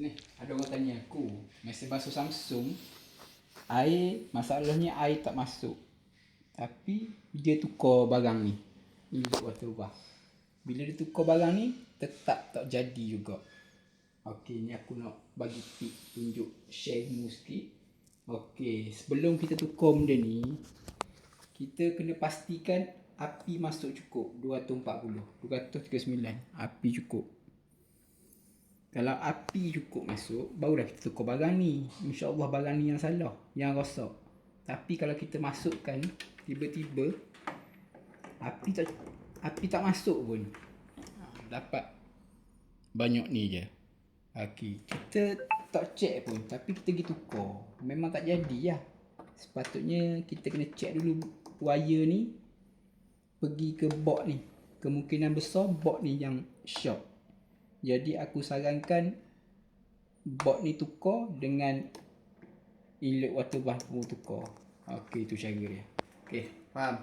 Ni, ada orang tanya aku, mesin basuh Samsung, masalahnya air tak masuk. Tapi dia tukar barang ni. Ni water bar. Bila dia tukar barang ni, tetap tak jadi juga. Okey, ni aku nak bagi tip, tunjuk, share ilmu sikit. Okey, sebelum kita tukar benda ni, kita kena pastikan api masuk cukup 239 api cukup. Kalau api cukup masuk, barulah kita tukar barang ni. InsyaAllah barang ni yang salah, yang rosak. Tapi kalau kita masukkan tiba-tiba api tak masuk pun, dapat banyak ni je. Okey, kita tak check pun tapi kita pergi tukar, memang tak jadi lah. Sepatutnya kita kena check dulu wire ni pergi ke board ni. Kemungkinan besar board ni yang short. Jadi aku sarankan board ni tukar dengan inlet water bath pun tukar. Okey, tu cara dia. Okey, faham?